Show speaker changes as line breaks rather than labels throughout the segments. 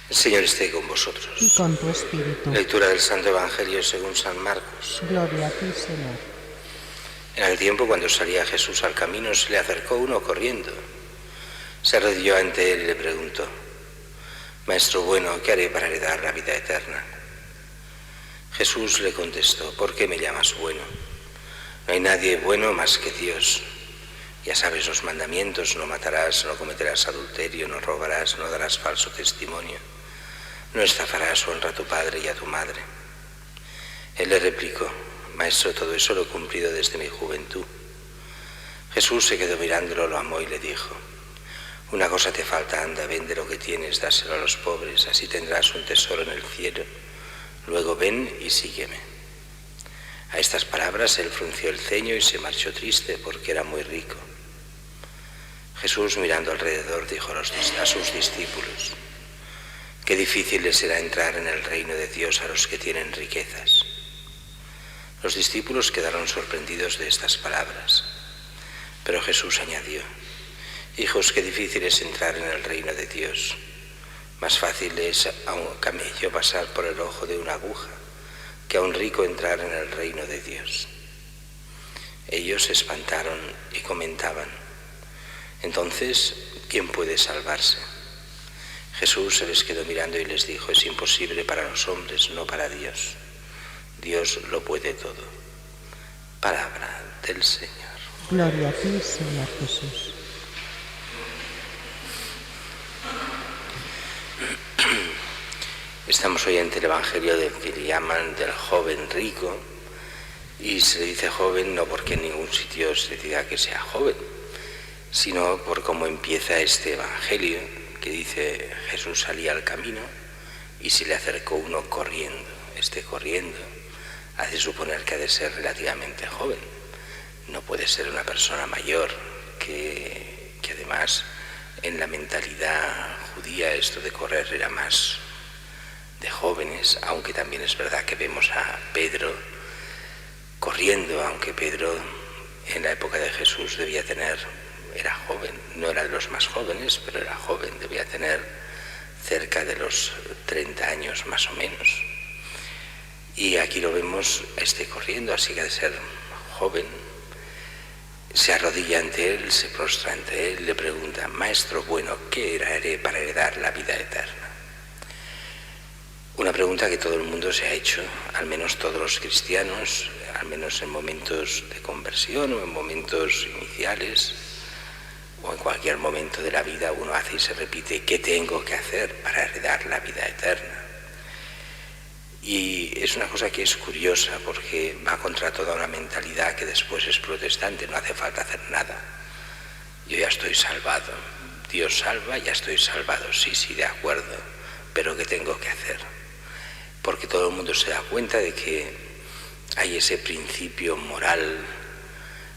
El Señor esté con vosotros.
Y con tu espíritu.
Lectura del Santo Evangelio según San Marcos.
Gloria a ti, Señor.
En aquel tiempo, cuando salía Jesús al camino, se le acercó uno corriendo. Se arrodilló ante él y le preguntó: Maestro bueno, ¿qué haré para heredar la vida eterna? Jesús le contestó: ¿por qué me llamas bueno? No hay nadie bueno más que Dios. Ya sabes los mandamientos: no matarás, no cometerás adulterio, no robarás, no darás falso testimonio, no estafarás, honra a tu padre y a tu madre. Él le replicó: Maestro, todo eso lo he cumplido desde mi juventud. Jesús se quedó mirándolo, lo amó y le dijo: una cosa te falta, anda, vende lo que tienes, dáselo a los pobres, así tendrás un tesoro en el cielo. Luego ven y sígueme. A estas palabras él frunció el ceño y se marchó triste porque era muy rico. Jesús, mirando alrededor, dijo a sus discípulos: qué difícil les será entrar en el reino de Dios a los que tienen riquezas. Los discípulos quedaron sorprendidos de estas palabras, pero Jesús añadió: hijos, qué difícil es entrar en el reino de Dios. Más fácil es a un camello pasar por el ojo de una aguja que a un rico entrar en el reino de Dios. Ellos se espantaron y comentaban: entonces, ¿quién puede salvarse? Jesús se les quedó mirando y les dijo: es imposible para los hombres, no para Dios. Dios lo puede todo. Palabra del Señor.
Gloria a ti, Señor Jesús.
Estamos hoy ante el Evangelio del que le llaman del joven rico, y se le dice joven no porque en ningún sitio se diga que sea joven, sino por cómo empieza este Evangelio, que dice: Jesús salía al camino y se le acercó uno corriendo. Este corriendo hace suponer que ha de ser relativamente joven. No puede ser una persona mayor, que además en la mentalidad judía esto de correr era más de jóvenes, aunque también es verdad que vemos a Pedro corriendo, aunque Pedro en la época de Jesús era joven, no era de los más jóvenes, pero era joven, debía tener cerca de los 30 años más o menos. Y aquí lo vemos corriendo, así que ha de ser joven. Se arrodilla ante él, se prostra ante él, le pregunta: Maestro bueno, ¿qué haré para heredar la vida eterna? Una pregunta que todo el mundo se ha hecho, al menos todos los cristianos, al menos en momentos de conversión o en momentos iniciales, o en cualquier momento de la vida uno hace y se repite: ¿qué tengo que hacer para heredar la vida eterna? Y es una cosa que es curiosa porque va contra toda una mentalidad que después es protestante: no hace falta hacer nada, yo ya estoy salvado, Dios salva, ya estoy salvado. Sí, de acuerdo, pero ¿qué tengo que hacer? Porque todo el mundo se da cuenta de que hay ese principio moral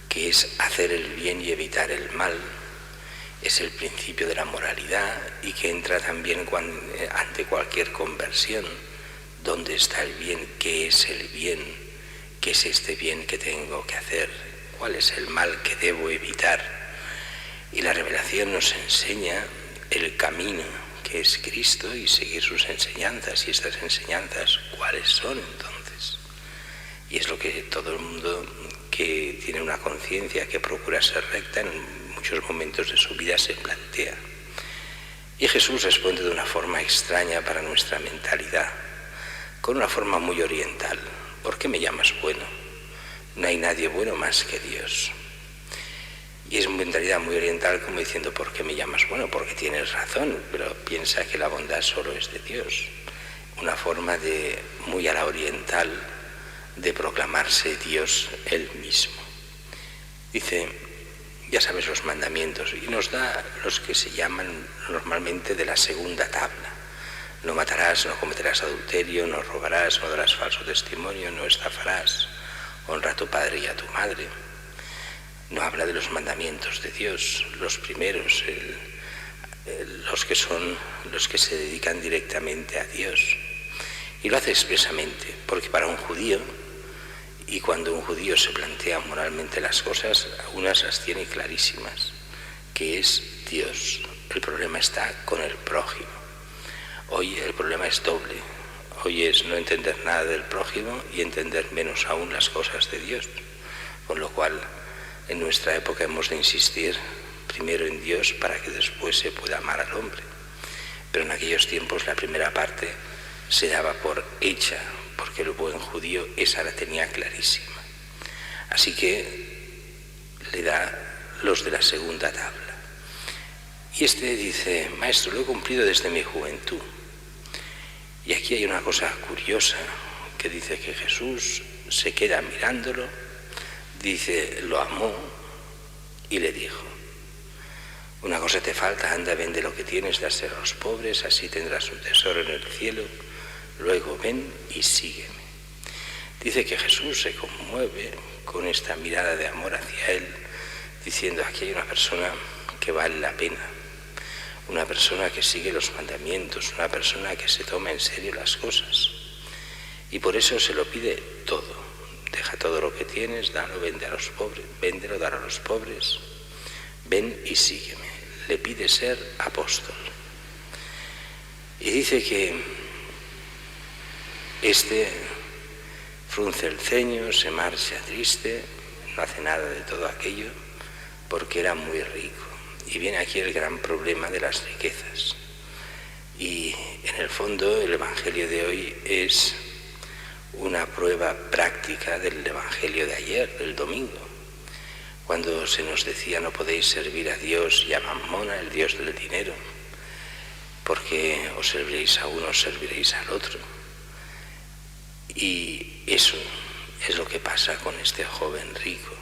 que es hacer el bien y evitar el mal. Es el principio de la moralidad y que entra también ante cualquier conversión. ¿Dónde está el bien? ¿Qué es el bien? ¿Qué es este bien que tengo que hacer? ¿Cuál es el mal que debo evitar? Y la revelación nos enseña el camino, que es Cristo, y seguir sus enseñanzas. Y estas enseñanzas, ¿cuáles son entonces? Y es lo que todo el mundo que tiene una conciencia que procura ser recta en muchos momentos de su vida se plantea. Y Jesús responde de una forma extraña para nuestra mentalidad, con una forma muy oriental: ¿por qué me llamas bueno? No hay nadie bueno más que Dios. Y es una mentalidad muy oriental, como diciendo: ¿por qué me llamas bueno? Porque tienes razón, pero piensa que la bondad solo es de Dios. Una forma muy a la oriental de proclamarse Dios él mismo. Dice: ya sabes los mandamientos, y nos da los que se llaman normalmente de la segunda tabla: no matarás, no cometerás adulterio, no robarás, no darás falso testimonio, no estafarás, honra a tu padre y a tu madre. No habla de los mandamientos de Dios, los primeros, los que se dedican directamente a Dios. Y lo hace expresamente, porque para un judío, y cuando un judío se plantea moralmente las cosas, algunas las tiene clarísimas, que es Dios. El problema está con el prójimo. Hoy el problema es doble. Hoy es no entender nada del prójimo y entender menos aún las cosas de Dios. Con lo cual, en nuestra época hemos de insistir primero en Dios para que después se pueda amar al hombre. Pero en aquellos tiempos la primera parte se daba por hecha, porque el buen judío esa la tenía clarísima. Así que le da los de la segunda tabla. Y este dice: maestro, lo he cumplido desde mi juventud. Y aquí hay una cosa curiosa, que dice que Jesús se queda mirándolo, dice, lo amó y le dijo: una cosa te falta, anda, vende lo que tienes, dáselo a los pobres, así tendrás un tesoro en el cielo, luego ven y sígueme. Dice que Jesús se conmueve con esta mirada de amor hacia él, diciendo: aquí hay una persona que vale la pena, una persona que sigue los mandamientos, una persona que se toma en serio las cosas. Y por eso se lo pide todo. Deja todo lo que tienes, dalo, vende a los pobres, véndelo, dalo a los pobres, ven y sígueme. Le pide ser apóstol. Y dice que este frunce el ceño, se marcha triste, no hace nada de todo aquello, porque era muy rico. Y viene aquí el gran problema de las riquezas. Y en el fondo el Evangelio de hoy es una prueba práctica del Evangelio de ayer, del domingo, cuando se nos decía: no podéis servir a Dios y a Mamona, el Dios del dinero, porque os serviréis a uno, os serviréis al otro. Y eso es lo que pasa con este joven rico.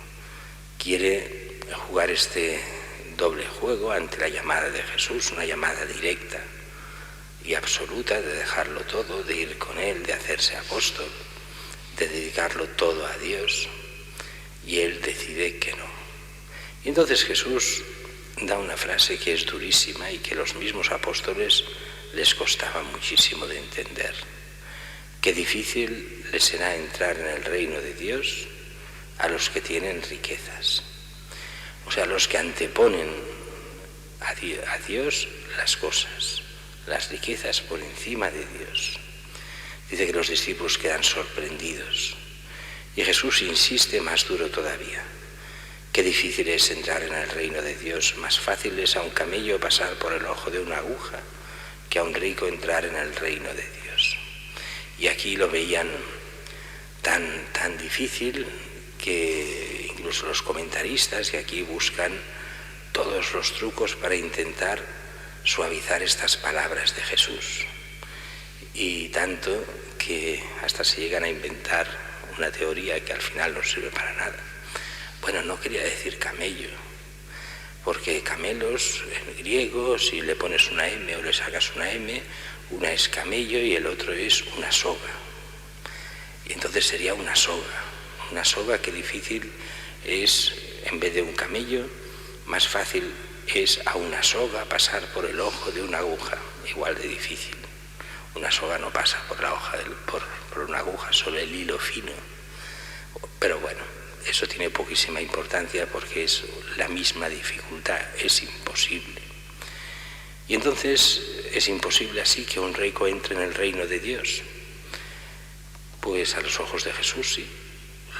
Quiere jugar este doble juego ante la llamada de Jesús, una llamada directa y absoluta de dejarlo todo, de ir con él, de hacerse apóstol, de dedicarlo todo a Dios, y él decide que no. Y entonces Jesús da una frase que es durísima y que a los mismos apóstoles les costaba muchísimo de entender: qué difícil les será entrar en el reino de Dios a los que tienen riquezas. O sea, los que anteponen a Dios las cosas, las riquezas por encima de Dios. Dice que los discípulos quedan sorprendidos. Y Jesús insiste más duro todavía. Qué difícil es entrar en el reino de Dios. Más fácil es a un camello pasar por el ojo de una aguja que a un rico entrar en el reino de Dios. Y aquí lo veían tan difícil que incluso los comentaristas, que aquí buscan todos los trucos para intentar suavizar estas palabras de Jesús. Y tanto que hasta se llegan a inventar una teoría que al final no sirve para nada. Bueno, no quería decir camello, porque camelos en griego, si le pones una M o le sacas una M, una es camello y el otro es una soga. Y entonces sería una soga que difícil es, en vez de un camello, más fácil es a una soga pasar por el ojo de una aguja, igual de difícil. Una soga no pasa por la hoja por una aguja, solo el hilo fino. Pero bueno, eso tiene poquísima importancia porque es la misma dificultad, es imposible. Y entonces es imposible así que un rico entre en el reino de Dios. Pues a los ojos de Jesús sí.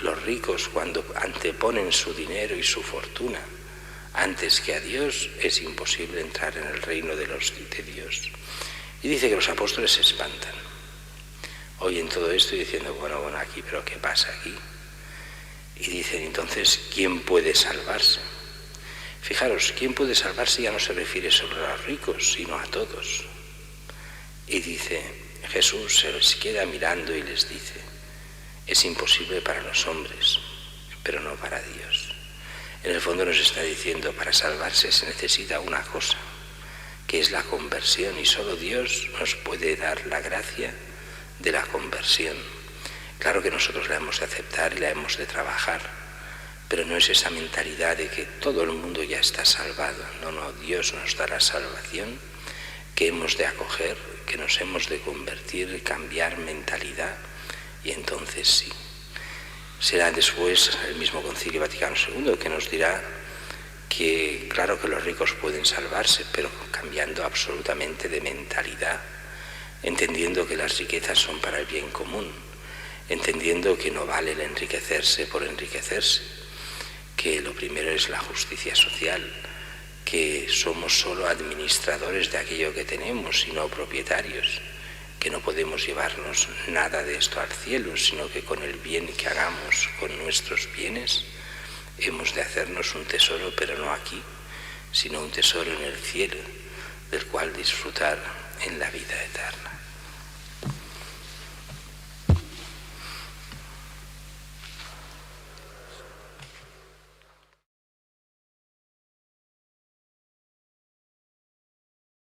Los ricos, cuando anteponen su dinero y su fortuna antes que a Dios, es imposible entrar en el reino de Dios. Y dice que los apóstoles se espantan. Oyen todo esto y diciendo: bueno, aquí, pero ¿qué pasa aquí? Y dicen: entonces, ¿quién puede salvarse? Fijaros, ¿quién puede salvarse? Ya no se refiere solo a los ricos, sino a todos. Y dice, Jesús se les queda mirando y les dice: es imposible para los hombres, pero no para Dios. En el fondo nos está diciendo: para salvarse se necesita una cosa, que es la conversión, y solo Dios nos puede dar la gracia de la conversión. Claro que nosotros la hemos de aceptar y la hemos de trabajar, pero no es esa mentalidad de que todo el mundo ya está salvado. No, Dios nos da la salvación que hemos de acoger, que nos hemos de convertir, cambiar mentalidad, y entonces sí. Será después el mismo Concilio Vaticano II que nos dirá que claro que los ricos pueden salvarse, pero cambiando absolutamente de mentalidad. entendiendo que las riquezas son para el bien común, entendiendo que no vale el enriquecerse por enriquecerse, que lo primero es la justicia social, que somos solo administradores de aquello que tenemos y no propietarios, que no podemos llevarnos nada de esto al cielo, sino que con el bien que hagamos con nuestros bienes hemos de hacernos un tesoro, pero no aquí, sino un tesoro en el cielo, del cual disfrutar en la vida eterna.